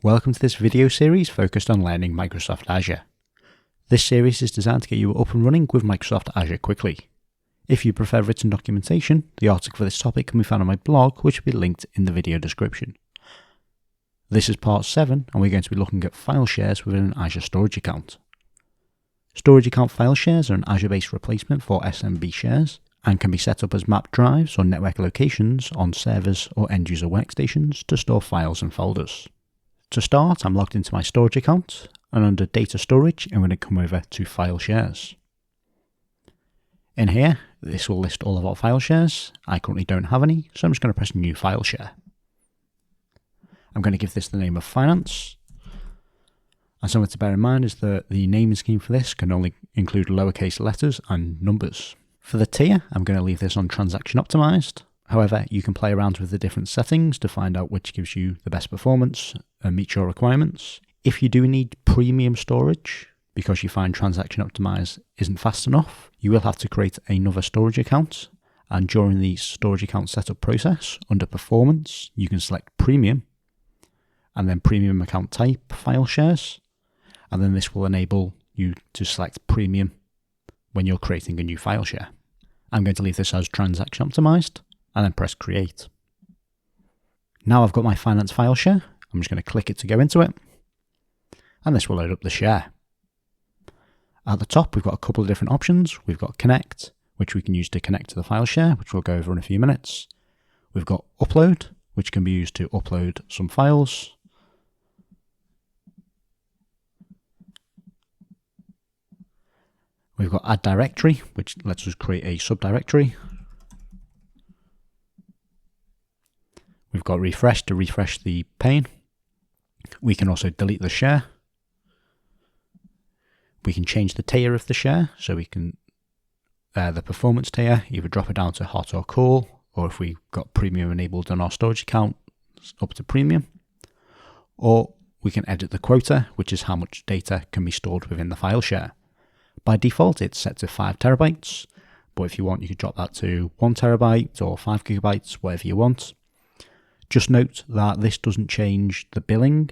Welcome to this video series focused on learning Microsoft Azure. This series is designed to get you up and running with Microsoft Azure quickly. If you prefer written documentation, the article for this topic can be found on my blog, which will be linked in the video description. This is part 7, and we're going to be looking at file shares within an Azure storage account. Storage account file shares are an Azure-based replacement for SMB shares and can be set up as map drives or network locations on servers or end-user workstations to store files and folders. To start, I'm logged into my storage account, and under Data Storage, I'm going to come over to File Shares. In here, this will list all of our file shares. I currently don't have any, so I'm just going to press New File Share. I'm going to give this the name of Finance. And something to bear in mind is that the naming scheme for this can only include lowercase letters and numbers. For the tier, I'm going to leave this on Transaction Optimized. However, you can play around with the different settings to find out which gives you the best performance and meets your requirements. If you do need premium storage, because you find Transaction Optimized isn't fast enough, you will have to create another storage account. And during the storage account setup process, under Performance, you can select Premium, and then Premium Account Type File Shares. And then this will enable you to select Premium when you're creating a new file share. I'm going to leave this as Transaction Optimized, and then press Create. Now I've got my Finance file share. I'm just going to click it to go into it, and this will load up the share. At the top, we've got a couple of different options. We've got Connect, which we can use to connect to the file share, which we'll go over in a few minutes. We've got Upload, which can be used to upload some files. We've got Add Directory, which lets us create a subdirectory. We've got Refresh to refresh the pane. We can also delete the share. We can change the tier of the share, so we can, the performance tier, either drop it down to hot or cool, or if we've got premium enabled on our storage account, up to premium. Or we can edit the quota, which is how much data can be stored within the file share. By default, it's set to 5 terabytes, but if you want, you could drop that to 1 terabyte or 5 gigabytes, whatever you want. Just note that this doesn't change the billing.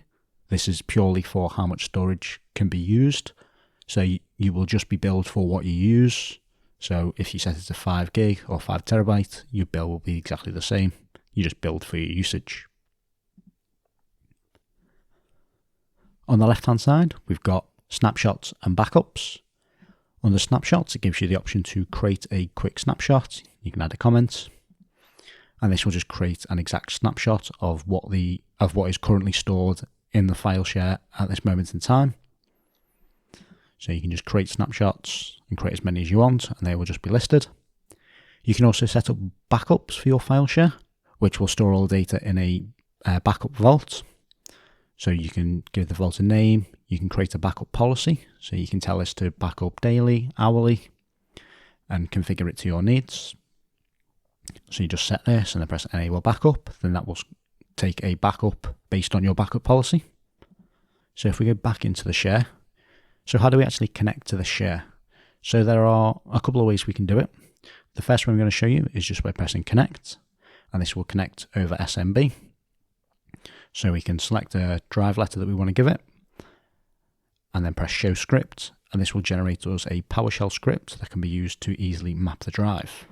This is purely for how much storage can be used. So you will just be billed for what you use. So if you set it to 5 gig or 5 terabyte, your bill will be exactly the same. You just billed for your usage. On the left-hand side, we've got snapshots and backups. Under snapshots, it gives you the option to create a quick snapshot. You can add a comment. And this will just create an exact snapshot of what is currently stored in the file share at this moment in time. So you can just create snapshots and create as many as you want, and they will just be listed. You can also set up backups for your file share, which will store all the data in a backup vault. So you can give the vault a name. You can create a backup policy, so you can tell this to back up daily, hourly, and configure it to your needs. So you just set this and then press Enable Backup, then that will take a backup based on your backup policy. So if we go back into the share, so how do we actually connect to the share? So there are a couple of ways we can do it. The first one I'm going to show you is just by pressing Connect, and this will connect over SMB. So we can select a drive letter that we want to give it, and then press Show Script, and this will generate us a PowerShell script that can be used to easily map the drive.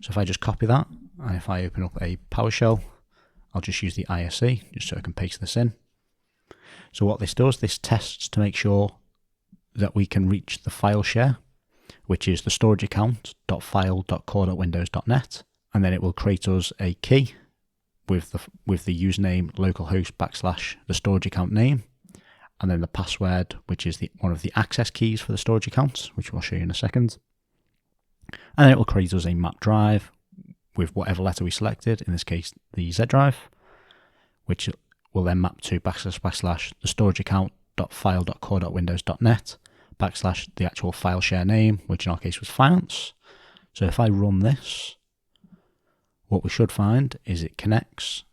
So if I just copy that, and if I open up a PowerShell, I'll just use the ISE, just so I can paste this in. So what this does, this tests to make sure that we can reach the file share, which is the storage account.file.core.windows.net, and then it will create us a key with the username localhost / the storage account name, and then the password, which is one of the access keys for the storage account, which we'll show you in a second. And then it will create us a map drive with whatever letter we selected, in this case the Z drive, which will then map to / the storage account.file.core.windows.net / the actual file share name, which in our case was Finance. So if I run this, what we should find is it connects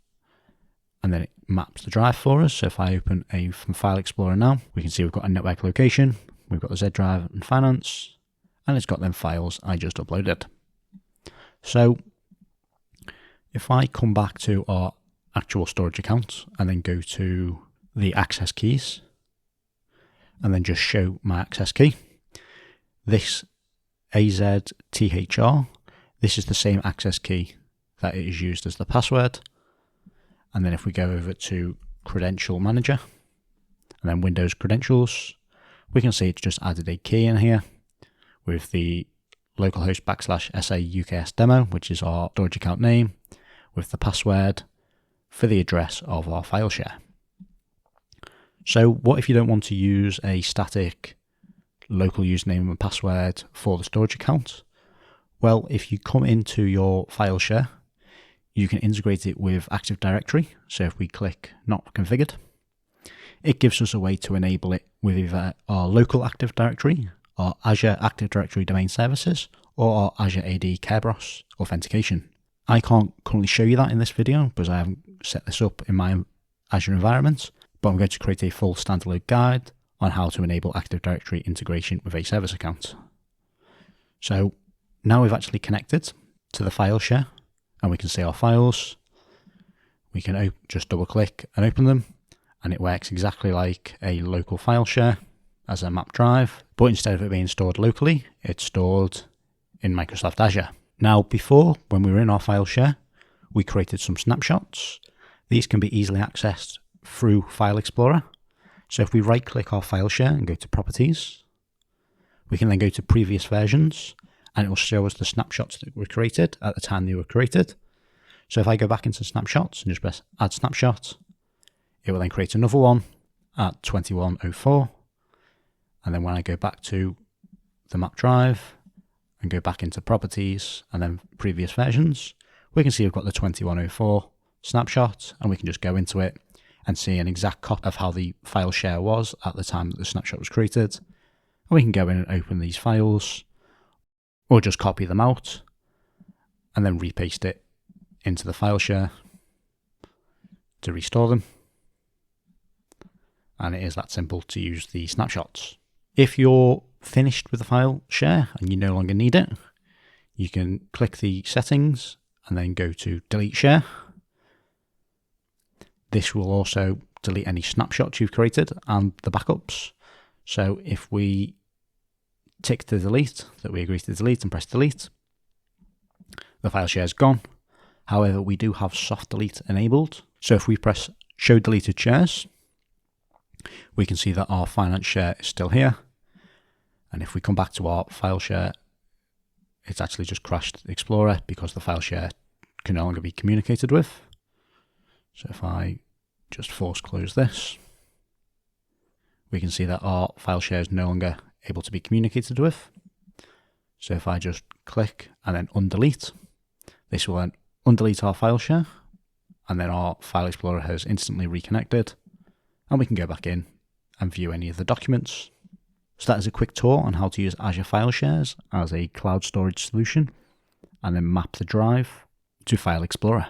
and then it maps the drive for us. So if I open from File Explorer now, we can see we've got a network location, we've got the Z drive and Finance, and it's got them files I just uploaded. So if I come back to our actual storage account and then go to the access keys and then just show my access key. This AZTHR, this is the same access key that it is used as the password. And then if we go over to Credential Manager and then Windows Credentials, we can see it's just added a key in here with the localhost /SA UKS demo, which is our storage account name, with the password for the address of our file share. So what if you don't want to use a static local username and password for the storage account? Well, if you come into your file share, you can integrate it with Active Directory. So if we click Not Configured, it gives us a way to enable it with either our local Active Directory, our Azure Active Directory Domain Services, or our Azure AD Kerberos authentication. I can't currently show you that in this video because I haven't set this up in my Azure environment, but I'm going to create a full standalone guide on how to enable Active Directory integration with a service account. So now we've actually connected to the file share and we can see our files. We can just double click and open them, and it works exactly like a local file share as a map drive, but instead of it being stored locally, it's stored in Microsoft Azure. Now, before, when we were in our file share, we created some snapshots. These can be easily accessed through File Explorer. So if we right click our file share and go to Properties, we can then go to Previous Versions, and it will show us the snapshots that were created at the time they were created. So if I go back into snapshots and just press Add Snapshot, it will then create another one at 2104. And then when I go back to the map drive and go back into Properties and then Previous Versions, we can see we've got the 2104 snapshot, and we can just go into it and see an exact copy of how the file share was at the time that the snapshot was created. And we can go in and open these files, or just copy them out and then repaste it into the file share to restore them. And it is that simple to use the snapshots. If you're finished with the file share and you no longer need it, you can click the settings and then go to Delete Share. This will also delete any snapshots you've created and the backups. So if we tick to delete, that we agree to delete, and press delete, the file share is gone. However, we do have soft delete enabled. So if we press Show Deleted Shares, we can see that our finance share is still here. And if we come back to our file share, it's actually just crashed Explorer because the file share can no longer be communicated with. So if I just force close this, we can see that our file share is no longer able to be communicated with. So if I just click and then undelete, this will then undelete our file share, and then our File Explorer has instantly reconnected, and we can go back in and view any of the documents. So that is a quick tour on how to use Azure File Shares as a cloud storage solution, and then map the drive to File Explorer.